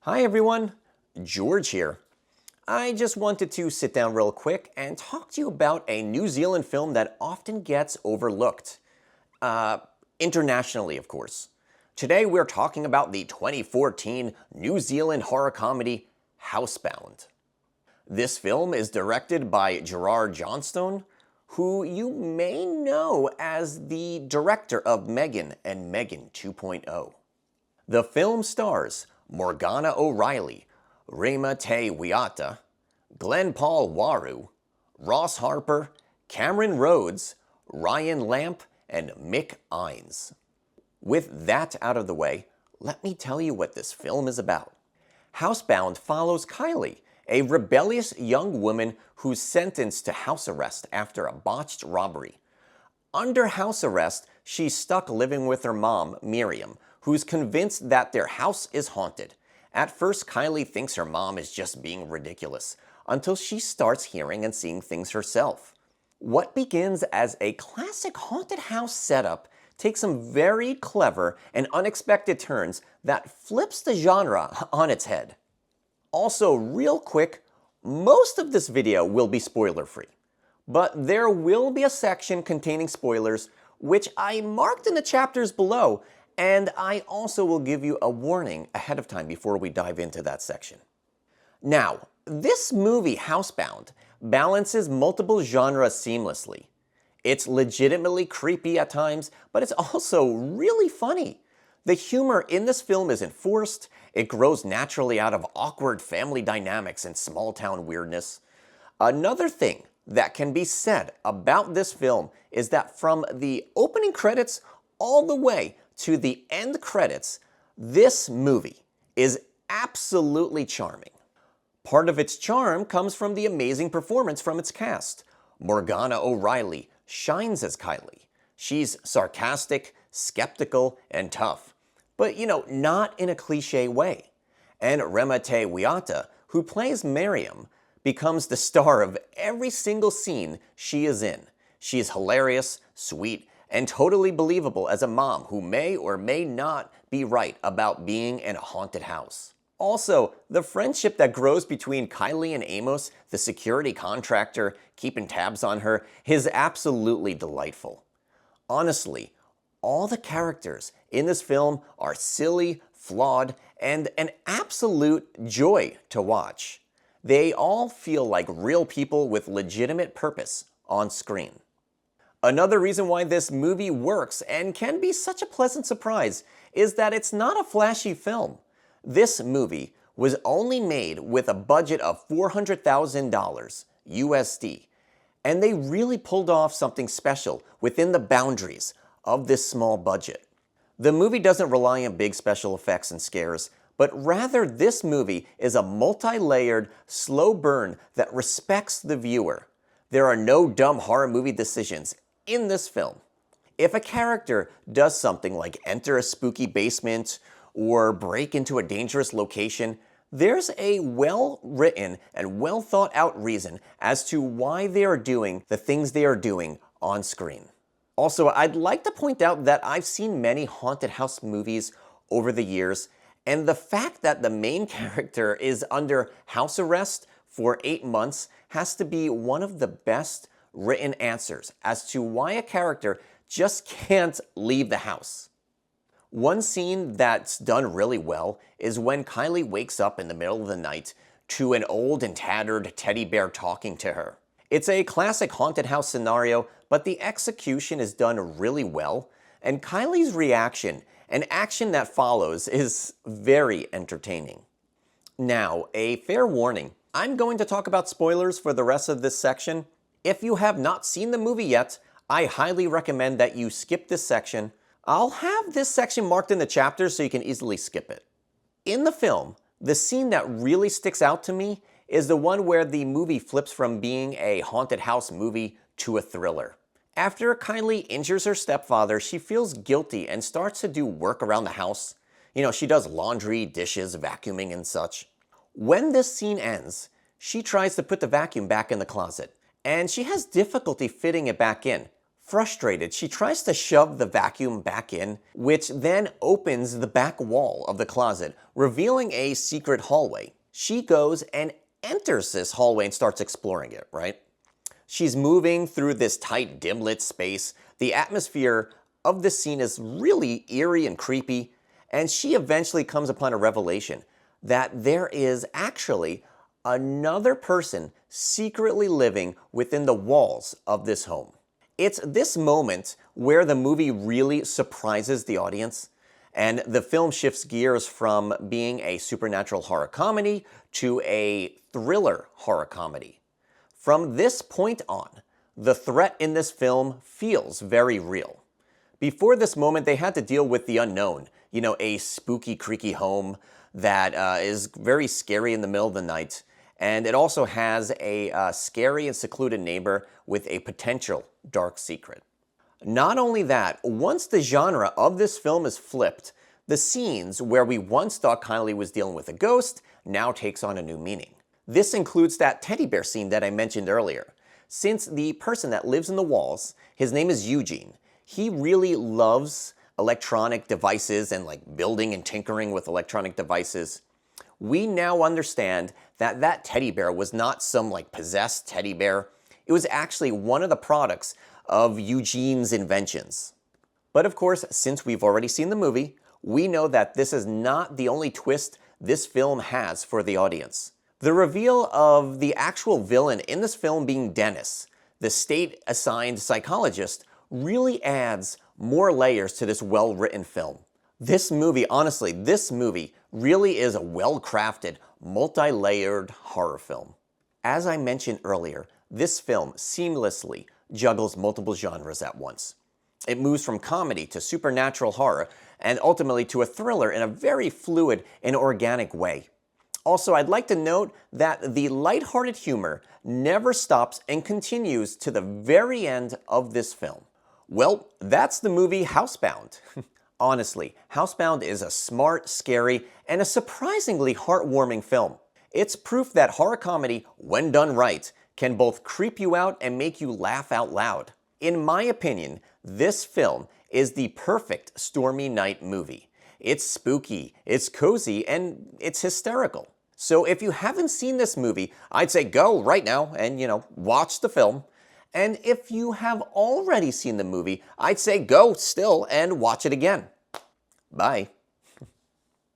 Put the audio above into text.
Hi everyone, George here. I just wanted to sit down real quick and talk to you about a New Zealand film that often gets overlooked. Internationally, of course. Today we're talking about the 2014 New Zealand horror comedy, Housebound. This film is directed by Gerard Johnstone, who you may know as the director of Megan and Megan 2.0. The film stars Morgana O'Reilly, Rema Te Wiata, Glenn Paul Waru, Ross Harper, Cameron Rhodes, Ryan Lamp, and Mick Ines. With that out of the way, let me tell you what this film is about. Housebound follows Kylie, a rebellious young woman who's sentenced to house arrest after a botched robbery. Under house arrest, she's stuck living with her mom, Miriam, who's convinced that their house is haunted. At first, Kylie thinks her mom is just being ridiculous, until she starts hearing and seeing things herself. What begins as a classic haunted house setup takes some very clever and unexpected turns that flips the genre on its head. Also, real quick, most of this video will be spoiler-free, but there will be a section containing spoilers which I marked in the chapters below, and I also will give you a warning ahead of time before we dive into that section. Now, this movie, Housebound, balances multiple genres seamlessly. It's legitimately creepy at times, but it's also really funny. The humor in this film isn't forced, it grows naturally out of awkward family dynamics and small-town weirdness. Another thing that can be said about this film is that from the opening credits all the way to the end credits, this movie is absolutely charming. Part of its charm comes from the amazing performance from its cast. Morgana O'Reilly shines as Kylie. She's sarcastic, skeptical, and tough, but not in a cliche way. And Rema Te Wiata, who plays Miriam, becomes the star of every single scene she is in. She is hilarious, sweet, and totally believable as a mom who may or may not be right about being in a haunted house. Also, the friendship that grows between Kylie and Amos, the security contractor keeping tabs on her, is absolutely delightful. Honestly, all the characters in this film are silly, flawed, and an absolute joy to watch. They all feel like real people with legitimate purpose on screen. Another reason why this movie works and can be such a pleasant surprise is that it's not a flashy film. This movie was only made with a budget of $400,000 USD, and they really pulled off something special within the boundaries of this small budget. The movie doesn't rely on big special effects and scares, but rather this movie is a multi-layered, slow burn that respects the viewer. There are no dumb horror movie decisions in this film. If a character does something like enter a spooky basement or break into a dangerous location, there's a well-written and well-thought-out reason as to why they are doing the things they are doing on screen. Also, I'd like to point out that I've seen many haunted house movies over the years, and the fact that the main character is under house arrest for 8 months has to be one of the best written answers as to why a character just can't leave the house. One scene that's done really well is when Kylie wakes up in the middle of the night to an old and tattered teddy bear talking to her. It's a classic haunted house scenario, but the execution is done really well, and Kylie's reaction and action that follows is very entertaining. Now, a fair warning, I'm going to talk about spoilers for the rest of this section. If you have not seen the movie yet, I highly recommend that you skip this section. I'll have this section marked in the chapters so you can easily skip it. In the film, the scene that really sticks out to me is the one where the movie flips from being a haunted house movie to a thriller. After Kylie injures her stepfather, she feels guilty and starts to do work around the house. She does laundry, dishes, vacuuming, and such. When this scene ends, she tries to put the vacuum back in the closet, and she has difficulty fitting it back in. Frustrated, she tries to shove the vacuum back in, which then opens the back wall of the closet, revealing a secret hallway. She goes and enters this hallway and starts exploring it, right? She's moving through this tight, dim-lit space. The atmosphere of this scene is really eerie and creepy, and she eventually comes upon a revelation that there is actually another person secretly living within the walls of this home. It's this moment where the movie really surprises the audience, and the film shifts gears from being a supernatural horror comedy to a thriller horror comedy. From this point on, the threat in this film feels very real. Before this moment, they had to deal with the unknown, a spooky, creaky home that is very scary in the middle of the night. And it also has a scary and secluded neighbor with a potential dark secret. Not only that, once the genre of this film is flipped, the scenes where we once thought Kylie was dealing with a ghost now takes on a new meaning. This includes that teddy bear scene that I mentioned earlier. Since the person that lives in the walls, his name is Eugene, he really loves electronic devices and building and tinkering with electronic devices. We now understand that that teddy bear was not some possessed teddy bear. It was actually one of the products of Eugene's inventions. But of course, since we've already seen the movie, we know that this is not the only twist this film has for the audience. The reveal of the actual villain in this film being Dennis, the state-assigned psychologist, really adds more layers to this well-written film. This movie, honestly, this movie really is a well-crafted, multi-layered horror film. As I mentioned earlier, this film seamlessly juggles multiple genres at once. It moves from comedy to supernatural horror and ultimately to a thriller in a very fluid and organic way. Also, I'd like to note that the lighthearted humor never stops and continues to the very end of this film. Well, that's the movie Housebound. Honestly, Housebound is a smart, scary, and a surprisingly heartwarming film. It's proof that horror comedy, when done right, can both creep you out and make you laugh out loud. In my opinion, this film is the perfect stormy night movie. It's spooky, it's cozy, and it's hysterical. So if you haven't seen this movie, I'd say go right now and, watch the film. And if you have already seen the movie, I'd say go still and watch it again. Bye.